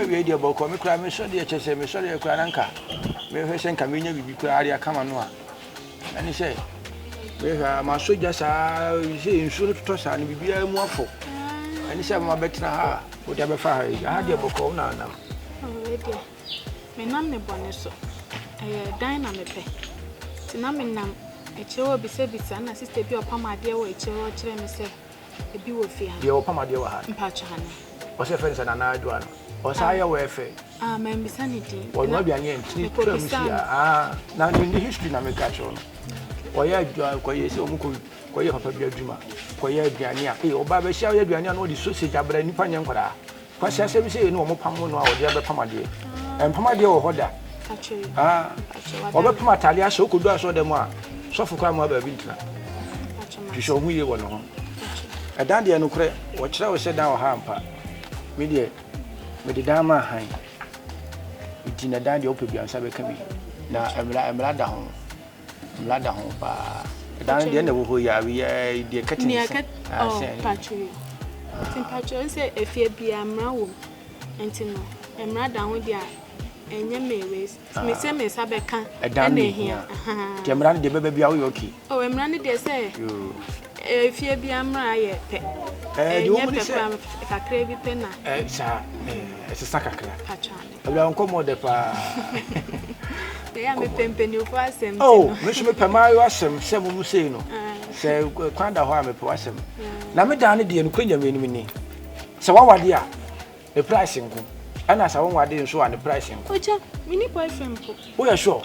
fa wi dia boko me kura me so de chese me so de kura nanka me fe sen ka me nya bibi kura ari aka ma no a ani se we ha ma so ja sa se nsu to sa ni bibi a mu afo ani se ma betina ha o dia be fa ha dia boko na nam we dia me nam ne bone so dan na me pe ti na me nam e chewo bi se na sister bi opamade wo e chewo kire me se e bi wo fi ha dia opamade wo ha mpacha ha ne o se fe na na adwa no o sa ya we fe me mbisa ni di wo no bia ne ntini tra mu sia na ni history na me ka cho no o ya adwa ko ye se o mu ko ye papa bi adwuma ko ye aduane a o ba be sia ye aduane a no di sausage abra nipa nya nkwara kwa sia se bi se no mo pam no a o dia be pamade empamade wo hoda obe pama tali aso kodu aso dem a sofo kwa ma ba bi ntina twisho hu ye wono ho edan de no kure wo kire wo se dan wo ha ampa me de dan ma han itina dan de ope bi ansa be ka bi na emla da ho ba dan de na wo ho ya wi de katin patri tin patri se efie bi amra wo entino emra da ho dia enye mewes me se me sabe kan na ehia ti emra de bebe bia wo yoki emra ne de se efie bi amra ye pe enye pe kwa kakra bi pe na sa kakra pachane abla nkomo de pa ya me pempeni o kwa asem me so me pema yo asem se mu sei no se kwanda ho a me pe asem na me da ne de no kwanya me ni se wawade a the price nko ana sa won wade nso an price nko oja mini boyfriend po o ya sure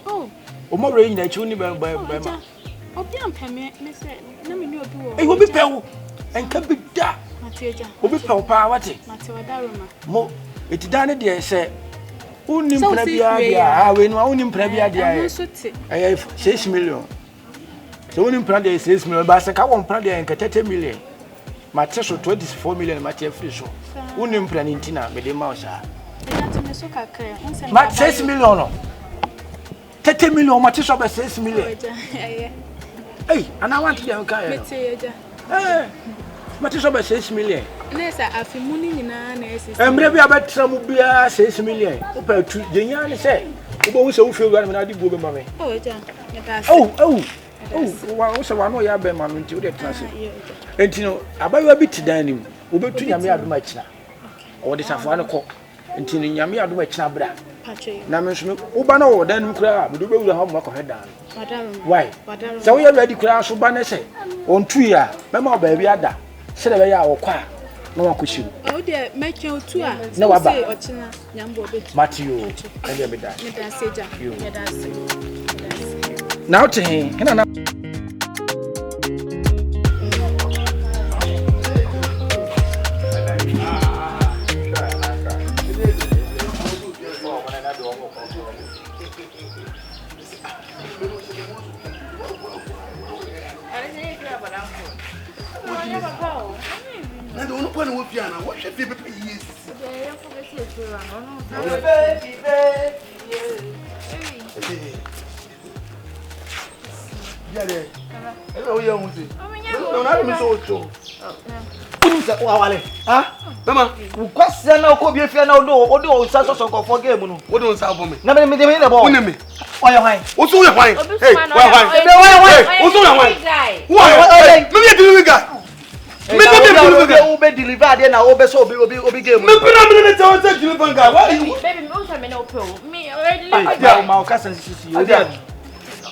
o mo re nyina chi oni ba ma obi ampeme me se na me ni obi wo obi pewo enka bi da mateja obi pewo pa wate mate wadaroma mo etida ne de se unim pra bia we no unim pra bia de 6 million so unim pra de 6 million ba se ka won pra de enka 30 million mate so 24 million mate free so unim pra nintina me de ma osa ma 6 million no 30 million mate so ba 6 million and I want to get mate so ba 6 million nesa afimuni nyina na esi emre bia betra mu bia 6 million o pa tu jenya ne se wo bo se wo feel gwa na di bo be ma me wa se wa no ya be ma no nti wo de tra se enti no abayo bi tidan ni wo betu nyame adoma kina o de safo an ko enti no nyame adoma kina bra na me so wo ba na wo dan mu kura me do be wura ha mo ko hedan why se wo ya ready kura so ba na se on tu ya me ma ba bi ada se de be ya wo kwa na wa ko shiru o de make you tu a na wa ba o china nyambo betu matthew and be da me da seja me da se now to him na and don't put no piano. What should be yes? Hello, young lady. No, not so. Mama, question now could be if you know what do you say so for game? What don't sound for me? Never me the ball. Me. Why your wine? What's your wine? Hey, why? What's your wine? Why? Me the guy. Me be deliver there na obe so obi game. Me put am in the town say deliver guy. Why you? Baby, me don't me no pill. Me already like. Yeah, my cousin sisi. Odian.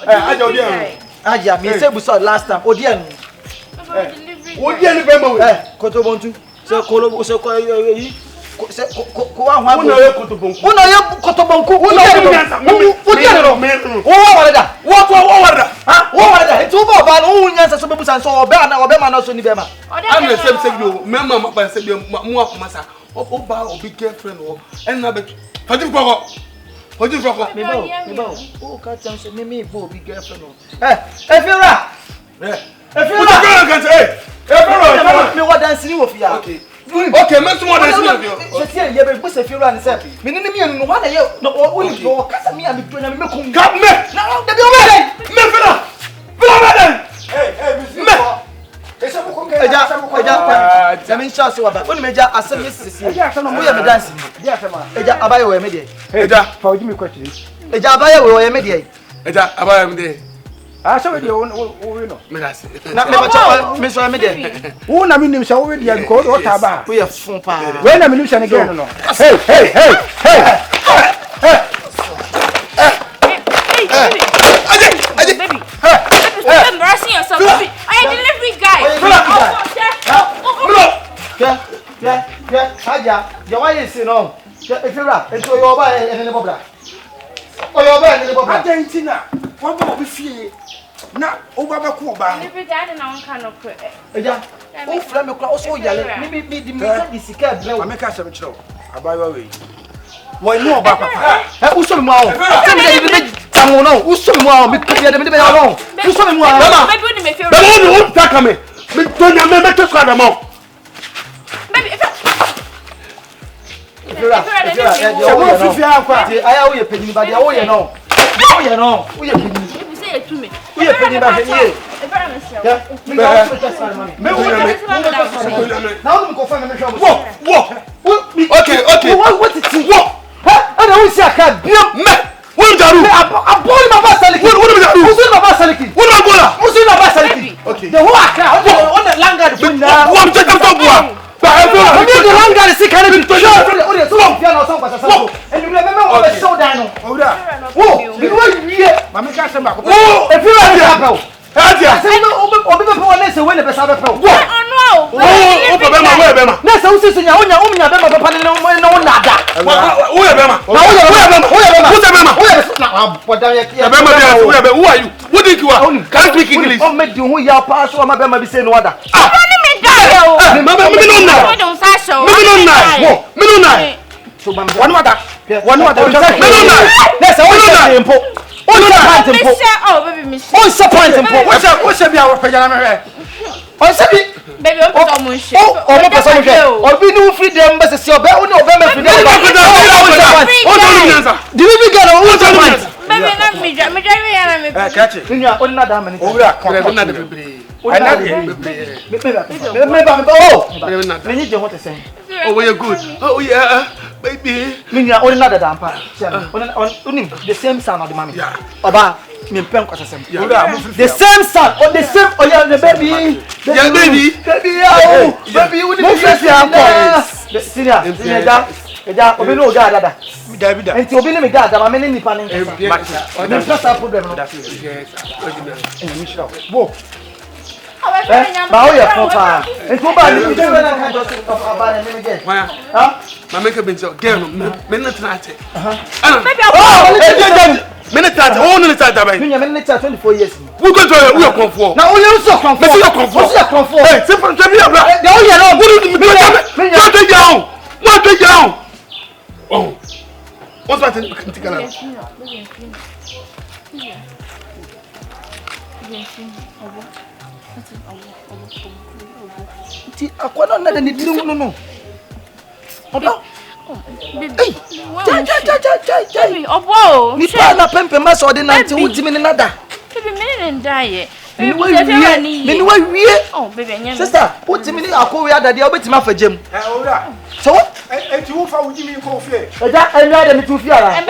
Aja odian. Aja, me say busa last time. Odian. Odian be mo. Kotobontu. Se kolo se ko yi. Se ko wa hwa. Una ye kotobonku. Una ye kotobonku. Una ye. Odian no me. Wo wa da. What wa. Ha? Wo wa da. Tu ba ba no nyansa so be busa so obe na obe ma na so ni be ma. I'm the same say you. Mama ma say you mu akomasa. Oba obi girlfriend o. En na be. Fadi ko. Me ba. O ka chan say me bo obi girlfriend o. Efira. Efira kan say. Efira. Me wa dance ni wo fia. Okay, me so wa dance ni wo fia. Se ye be busa Efira ni say. Me ni me anu no wa na ye no kasa me am do na me ko. Gap me. Na da bi o me. Me Efira. Hey, na me ncha so wa ba woni meja asem sisi eja asem no mo ye me dance eja asem eja abaye wo me de eja fa oji mi kwatiri eja abaye wo ye me de eja abaye me de so we de wo no me dance na me ba me so me de wo na me nim sha wo we de because what aba wo ye fun pa we na me nim sha ne girl no hey baby. Stop embarrassing yourself, baby. I am delivery guy. Yeah. Aja, you why you say no? If you rap, into your buy and the bobra. Oh, your buy and the bobra. Argentina. What about we fee? Na, over the Cuba. Delivery guy and I cannot put it. Yeah. Oh, flame across all yellow. Maybe the sicker blow. I make us a show. I buy away. Why no, Papa? Who's some more? No, who's some more? Because you're the middle alone. Who's some more? Maybe when you make your own tackle me. Don't you remember to squad them out? Baby, if I owe you a penny, but I owe you no. Oh, you know, we are penny. you say it to me. We are penny back here. Now, I'm confirming the show. Okay. What is it? What? I don't see a cat. What are you? I'm pulling my basilic. What are you? Who's in my basilic? What are you? Who's in my basilic? Okay. The whole account on the langa. What take up the boy? I'm the langa is kind of to show. And you remember what I saw down. Whoa, you know, Mamma Castle. Oh, if you are I say no, when the best other pro. Oh, no. Let's go see your own papa no nada. Who are you? What did you want? Can't speak English. Oh, make you who you pass or my bema be saying water. Baby, oh, you're good. Oh, yeah, baby. Minya, only another damn part. The same son of the mommy. Yeah. Oba, me pen kwa sasem. The same son, or the same, oh yeah, the baby. Yeah, baby. Baby, oh, baby, you didn't get the senior. Eja, obi no ga dada. David. Enti obi ne me ga dada, ma me ne nipa ne nkasa. O me press problem no. Wo. Ba o ye fun pa. Enti ba ni je na kan just of aba ne me get. Ha? Ma make be nti girl no, me na tena ate. Baby, oh, me na tata, oh no tata ba. Me na 24 years. We go to we are comfort. Na o ye so comfort. Me so comfort. So comfort. Eh, se for me abra. De o ye no, go me. What do you? What do you? Oh, what's that in the canal? I can't let any no. Oh, you can't have pempe mass or the night to win another. Oh, baby, sister, put him in our career that you're waiting for Jim. So what? And you for Jimmy Coffee. I'm not a two fear. I'm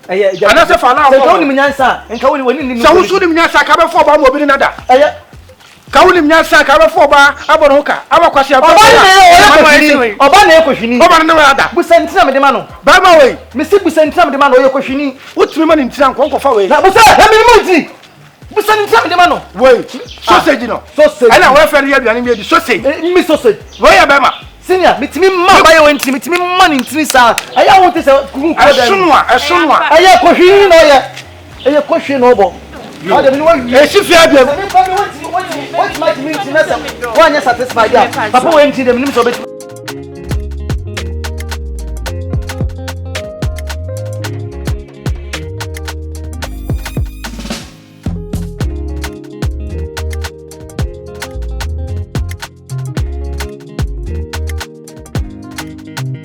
and I said, for now, I only answer and Kawin winning. So, who should him answer cover for Bob or another? Kawin answer cover for Bar, Abonoka, our question about Obana questioning, Obana, we sent some of the man. By my way, Mr. We sent some of the man or your questioning. What's women in Sam Conco for away? Now, we sent some of the man. Wait, sausage, you know, sausage. I know where for the enemy of the sausage. Miss Sausage, where Bama? Senior, meet me, my own team, meet me money to me, sir. I want to say, I question, no, yeah, a question over. What do you want? She fear them. What might mean to us? One is satisfied. Papa went to the minister.